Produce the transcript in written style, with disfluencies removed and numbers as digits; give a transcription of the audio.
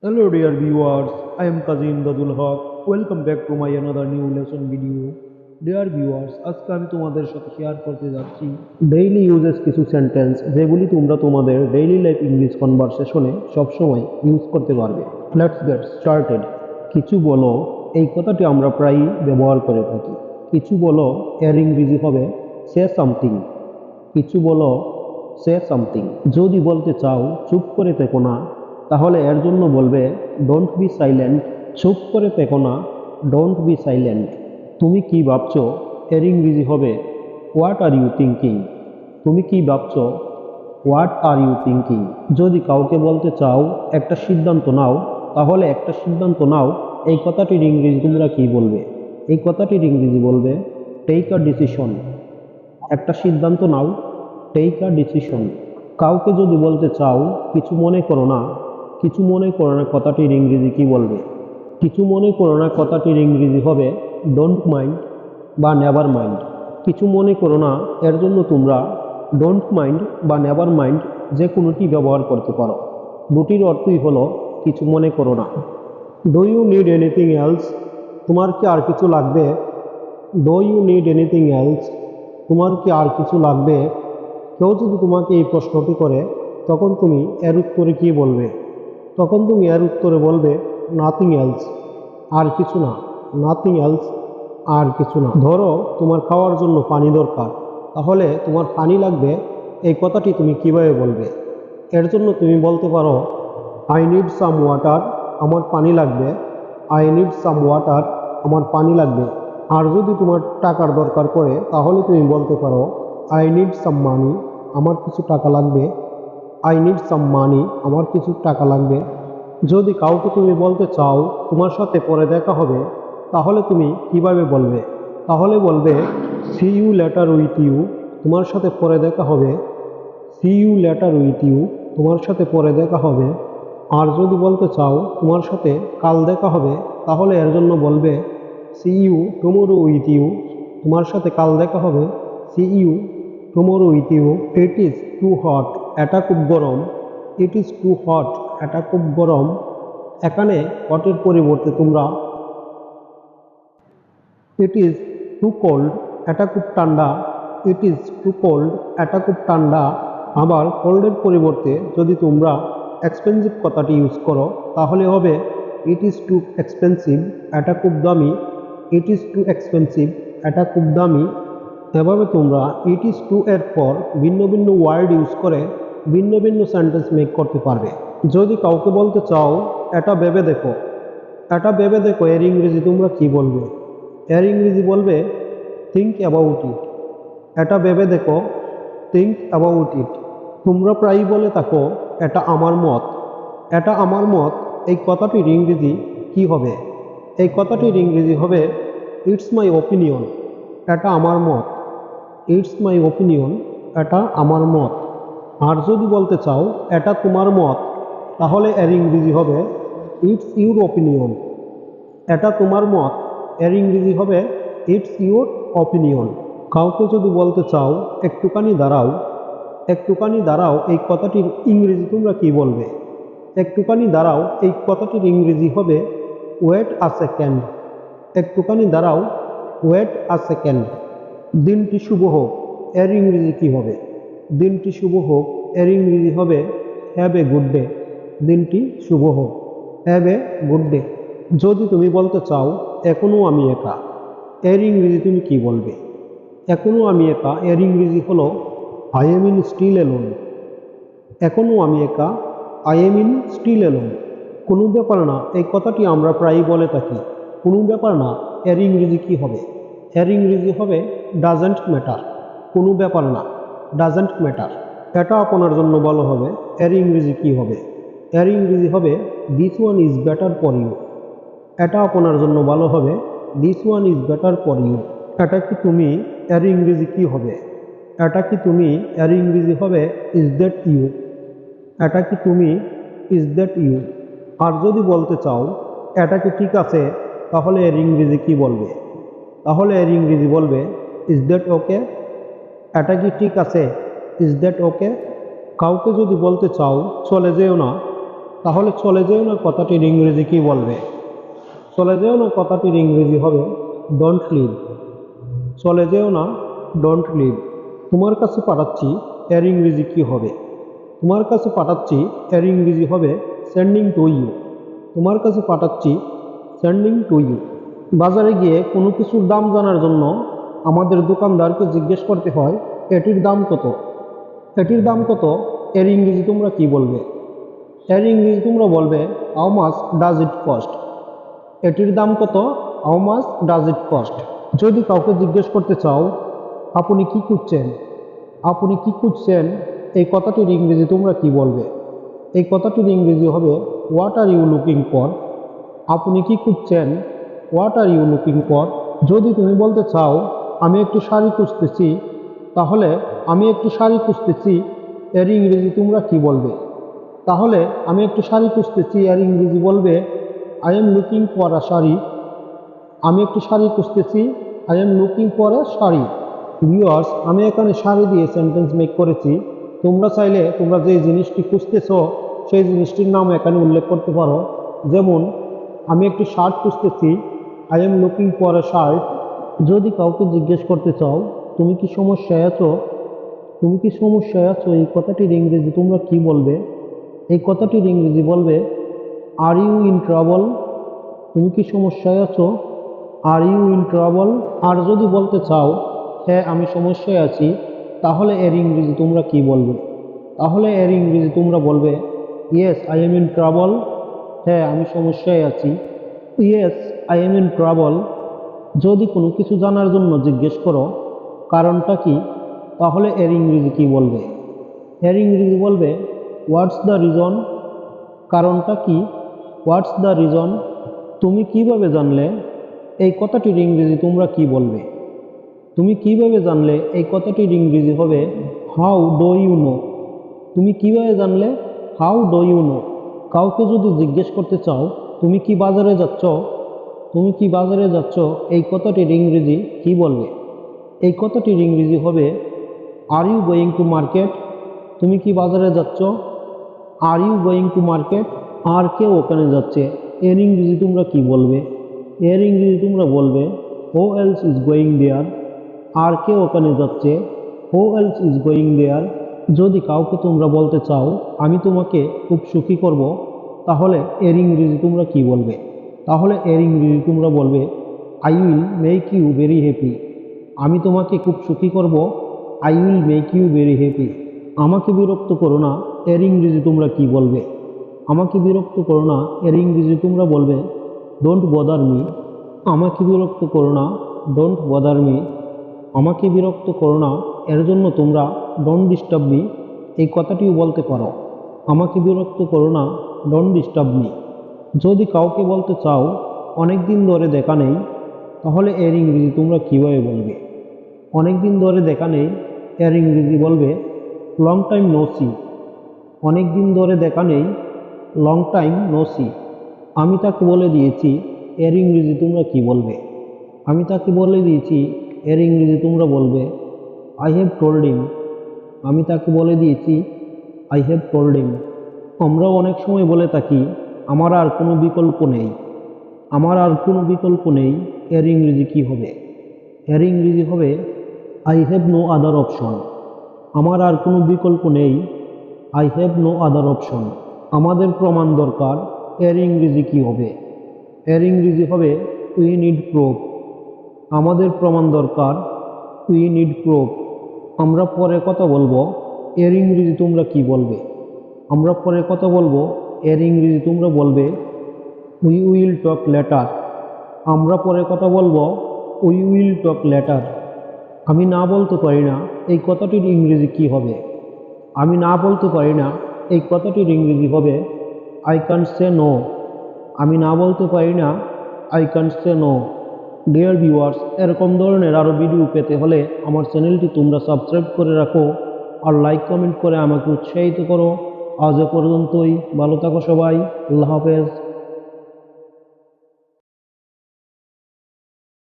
Hello dear viewers, I am Kazi Haq. Welcome back to my another new lesson video. Dear viewers, আজকে আমি তোমাদের সাথে share করতে যাচ্ছি ডেইলি ইউজেস কিছু সেন্টেন্স যেগুলি তোমরা তোমাদের ডেইলি লাইফ ইংলিশ কনভারসেশনে সবসময় ইউজ করতে পারবে। Let's get started. কিছু বলো, এই কথাটি আমরা প্রায়ই ব্যবহার করে থাকি। কিছু বলো এর ইংরেজি হবে সে সামথিং। কিছু বলো সে সামথিং। যদি বলতে চাও চুপ করে থেকো না, তাহলে এর জন্য বলবে ডোন্ট বি সাইলেন্ট। চুপ করে থেকো না, ডোন্ট বি সাইলেন্ট। তুমি কি ভাবছো এর ইংরেজি হবে হোয়াট আর ইউ থিঙ্কিং। তুমি কি ভাবছো, হোয়াট আর ইউ থিঙ্কিং। যদি কাউকে বলতে চাও একটা সিদ্ধান্ত নাও, তাহলে একটা সিদ্ধান্ত নাও এই কথাটির ইংরেজি তোমরা কি বলবে? এই কথাটির ইংরেজি বলবে টেক আ ডিসিশন। একটা সিদ্ধান্ত নাও, টেক আ ডিসিশন। কাউকে যদি বলতে চাও কিছু মনে করো না, কিছু মনে করো না কথাটির ইংরেজি কি বলবে? কিছু মনে করো না কথাটির ইংরেজি হবে ডোন্ট মাইন্ড বা নেভার মাইন্ড। কিছু মনে করো না এর জন্য তোমরা ডোন্ট মাইন্ড বা নেভার মাইন্ড যে কোনোটি ব্যবহার করতে পারো। দুটির অর্থই হলো কিছু মনে করো না। Do you need anything else? তোমার কি আর কিছু লাগবে? Do you need anything else? তোমার কি আর কিছু লাগবে? কেউ যদি তোমাকে এই প্রশ্নটি করে, তখন তুমি এর উত্তরে কি বলবে? তখন তুমি এর উত্তরে বলবে নাথিং এলস, আর কিছু না। নাথিং এলস, আর কিছু না। ধরো তোমার খাওয়ার জন্য পানি দরকার, তাহলে তোমার পানি লাগবে এই কথাটি তুমি কিভাবে বলবে? এর জন্য তুমি বলতে পারো আই নিড সাম ওয়াটার, আমার পানি লাগবে। আই নিড সাম ওয়াটার, আমার পানি লাগবে। আর যদি তোমার টাকার দরকার পড়ে, তাহলে তুমি বলতে পারো আই নিড সাম মানি, আমার কিছু টাকা লাগবে। আই নিড সাম মানি, আমার কিছু টাকা লাগবে। যদি কাউকে তুমি বলতে চাও তোমার সাথে পরে দেখা হবে, তাহলে তুমি কিভাবে বলবে? তাহলে বলবে see you later with you, তোমার সাথে পরে দেখা হবে। See you later with you, তোমার সাথে পরে দেখা হবে। আর যদি বলতে চাও তোমার সাথে কাল দেখা হবে, তাহলে এর জন্য বলবে see you tomorrow with you, তোমার সাথে কাল দেখা হবে। See you tomorrow with you. It is too hot, এটা খুব গরম। ইট ইজ টু হট, এটা খুব গরম। এখানে হটের পরিবর্তে তোমরা ইট ইজ টু কোল্ড, এটা খুব ঠান্ডা। ইট ইজ টু কোল্ড, এটা খুব ঠান্ডা। আবার কোল্ডের পরিবর্তে যদি তোমরা এক্সপেন্সিভ কথাটি ইউজ করো, তাহলে হবে ইট ইজ টু এক্সপেন্সিভ, এটা খুব দামি। ইট ইজ টু এক্সপেন্সিভ, এটা খুব দামি। এভাবে তোমরা ইট ইজ টু এর পর ভিন্ন ভিন্ন ওয়ার্ড ইউজ করে ভিন্ন ভিন্ন সেন্টেন্স মেক করতে পারবে। যদি কাউকে বলতে চাও এটা ভেবে দেখো, এটা ভেবে দেখো এর ইংরেজি তোমরা কি বলবে? এর ইংরেজি বলবে থিঙ্ক অ্যাবাউট ইট। এটা ভেবে দেখো, থিঙ্ক অ্যাবাউট ইট। তোমরা প্রায়ই বলে থাকো এটা আমার মত। এটা আমার মত, এই কথাটির ইংরেজি কি হবে? এই কথাটির ইংরেজি হবে ইটস মাই ওপিনিয়ন। এটা আমার মত। ইটস মাই ওপিনিয়ন, এটা আমার মত। আর যদি বলতে চাও এটা তোমার মত, তাহলে এর ইংরেজি হবে ইটস ইউর ওপিনিয়ন। এটা তোমার মত, এর ইংরেজি হবে ইটস ইউর অপিনিয়ন। কাউকে যদি বলতে চাও একটুখানি দাঁড়াও, একটুখানি দাঁড়াও এই কথাটির ইংরেজি তোমরা কি বলবে? একটুখানি দাঁড়াও এই কথাটির ইংরেজি হবে ওয়েট আ সেকেন্ড। একটুখানি দাঁড়াও, ওয়েট আ সেকেন্ড। দিনটি শুভ হোক, এর ইংরেজি কি হবে? দিনটি শুভ হোক, এর ইংরেজি হবে হ্যাভ এ গুড ডে। দিনটি শুভ হোক, হ্যাভ এ গুড ডে। যদি তুমি বলতে চাও এখনও আমি একা, এর ইংরেজি তুমি কি বলবে? এখনও আমি একা, এর ইংরেজি হলো I am in still alone. এখনও আমি একা, I am in still alone. কোনো ব্যাপার না এই কথাটি আমরা প্রায়ই বলে থাকি। কোনো ব্যাপার না এর ইংরেজি কি হবে? এর ইংরেজি হবে ডাজেন্ট ম্যাটার। কোনো ব্যাপার না, ডাজেন্ট ম্যাটার। এটা আপনার জন্য ভালো হবে, এর ইংরেজি কি হবে? এর ইংরেজি হবে this one is better for you. এটা আপনার জন্য ভালো হবে, this one is better for you. এটা কি তুমি, এর ইংরেজি কি হবে? এটা কি তুমি, এর ইংরেজি হবে ইজ দ্যাট ইউ। এটা কি তুমি, ইজ দ্যাট ইউ। আর যদি বলতে চাও এটা কি ঠিক আছে, তাহলে এর ইংরেজি কি বলবে? তাহলে এর ইংরেজি বলবে ইজ দ্যাট ওকে। এটা কি ঠিক আছে, ইজ দ্যাট ওকে। কাউকে যদি বলতে চাও চলে যেও না, তাহলে চলে যেও না কথাটির ইংরেজি কি বলবে? চলে যেও না কথাটির ইংরেজি হবে ডোন্ট লিভ। চলে যেও না, ডোন্ট লিভ। তোমার কাছে পাঠাচ্ছি, এর ইংরেজি কি হবে? তোমার কাছে পাঠাচ্ছি, এর ইংরেজি হবে সেন্ডিং টু ইউ। তোমার কাছে পাঠাচ্ছি, সেন্ডিং টু ইউ। বাজারে গিয়ে কোনো কিছুর দাম জানার জন্য আমাদের দোকানদারকে জিজ্ঞেস করতে হয় এটির দাম কত? এটির দাম কত, এর ইংরেজি তোমরা কি বলবে? এর ইংরেজি তোমরা বলবে how much does it cost. এটির দাম কত, how much does it cost. যদি কাউকে জিজ্ঞেস করতে চাও আপনি কি খুঁজছেন, আপনি কি খুঁজছেন, এই কথাটির ইংরেজি তোমরা কি বলবে? এই কথাটির ইংরেজি হবে what are you looking for. আপনি কি খুঁজছেন, what are you looking for. যদি তুমি বলতে চাও আমি একটু শাড়ি খুঁজতেছি, তাহলে আমি একটু শাড়ি খুঁজতেছি, এর ইংরেজি তোমরা কি বলবে? তাহলে আমি একটু শাড়ি খুঁজতেছি, এর ইংরেজি বলবে I am looking for a sari. আমি একটু শাড়ি খুঁজতেছি, I am looking for a sari. Viewers, আমি এখানে শাড়ি দিয়ে সেন্টেন্স মেক করেছি। তোমরা চাইলে তোমরা যে জিনিসটি খুঁজতেছ সেই জিনিসটির নাম এখানে উল্লেখ করতে পারো। যেমন আমি একটি শার্ট খুঁজতেছি, I am looking for a shirt. যদি কাউকে জিজ্ঞেস করতে চাও তুমি কি সমস্যায় আছো, তুমি কি সমস্যায় আছো, এই কথাটির ইংরেজি তোমরা কি বলবে? এই কথাটির ইংরেজি বলবে আর ইউ ইন ট্রাবল। তুমি কি সমস্যায় আছো, আর ইউ ইন ট্রাবল। আর যদি বলতে চাও হ্যাঁ আমি সমস্যায় আছি, তাহলে এর ইংরেজি তোমরা কি বলবে? তাহলে এর ইংরেজি তোমরা বলবে yes I am in trouble. হ্যাঁ আমি সমস্যায় আছি, yes I am in trouble. যদি কোনো কিছু জানার জন্য জিজ্ঞেস করো কারণটা কি, তাহলে এর ইংরেজি কি বলবে? এর ইংরেজি বলবে হোয়াটস দ্য রিজন। কারণটা কি, হোয়াটস দ্য রিজন। তুমি কিভাবে জানলে, এই কথাটির ইংরেজি তোমরা কি বলবে? তুমি কিভাবে জানলে, এই কথাটির ইংরেজি হবে হাউ ডু ইউ নো। তুমি কিভাবে জানলে, হাউ ডু ইউ নো। কাউকে যদি জিজ্ঞেস করতে চাও তুমি কি বাজারে যাচ্ছ, তুমি কি বাজারে যাচ্ছ, এই কথাটির ইংরেজি কি বলবে? এই কথাটির ইংরেজি হবে are you going to market. তুমি কি বাজারে যাচ্ছ, are you going to market. আর কেউ ওখানে যাচ্ছে, এর ইংরেজি তোমরা কি বলবে? এর ইংরেজি তোমরা বলবে who else is going there. আর কেউ ওখানে যাচ্ছে, who else is going there. যদি কাউকে তোমরা বলতে চাও আমি তোমাকে খুব সুখী করব, তাহলে এর ইংরেজি তোমরা কি বলবে? তাহলে এর ইংরেজি তোমরা বলবে I will make you very happy. আমি তোমাকে খুব সুখী করব, I will make you very happy. আমাকে বিরক্ত করো না, এর ইংরেজি তোমরা কি বলবে? আমাকে বিরক্ত করো না, এর ইংরেজি তোমরা বলবে ডোন্ট বদার মি। আমাকে বিরক্ত করো না, ডোন্ট বদার মি। আমাকে বিরক্ত করো না, এর জন্য তোমরা ডোন্ট ডিস্টার্ব মি এই কথাটিও বলতে পারো। আমাকে বিরক্ত করো না, ডোন্ট ডিস্টার্ব মি। যদি কাউকে বলতে চাও অনেক দিন ধরে দেখা নেই, তাহলে এর ইংরেজি তোমরা কীভাবে বলবে? অনেক দিন ধরে দেখা নেই, এর ইংরেজি বলবে লং টাইম নো সি। অনেক দিন ধরে দেখা নেই, লং টাইম নো সি। আমি তাকে বলে দিয়েছি, এর ইংরেজি তোমরা কি বলবে? আমি তাকে বলে দিয়েছি, এর ইংরেজি তোমরা বলবে আই হ্যাভ টোল্ড হিম। আমি তাকে বলে দিয়েছি, আই হ্যাভ টোল্ড হিম। আমরা অনেক সময় বলে থাকি আমার আর কোনো বিকল্প নেই। আমার আর কোনো বিকল্প নেই, এর ইংরেজি কি হবে? এর ইংরেজি হবে I have no other option. আমার আর কোনো বিকল্প নেই, I have no other option. আমাদের প্রমাণ দরকার, এর ইংরেজি কি হবে? এর ইংরেজি হবে উই নিড প্রুফ। আমাদের প্রমাণ দরকার, উই নিড প্রুফ। আমরা পরে কথা বলবো, এর ইংরেজি তোমরা কি বলবে? আমরা পরে কথা বলবো, এর ইংরেজি তোমরা বলবে উই উইল টক লেটার। আমরা পরে কথা বলবো, উই উইল টক লেটার। আমি না বলতে পারি না, এই কথাটির ইংরেজি কি হবে? আমি না বলতে পারি না, এই কথাটির ইংরেজি হবে আই ক্যান্ট সে নো। আমি না বলতে পারি না, I can't say no. Dear viewers, এরকম ধরনের আরও ভিডিও পেতে হলে আমার চ্যানেলটি তোমরা সাবস্ক্রাইব করে রাখো আর লাইক কমেন্ট করে আমাকে উৎসাহিত করো। আজ এ পর্যন্তই, ভালো থাকো সবাই, আল্লাহ হাফেজ।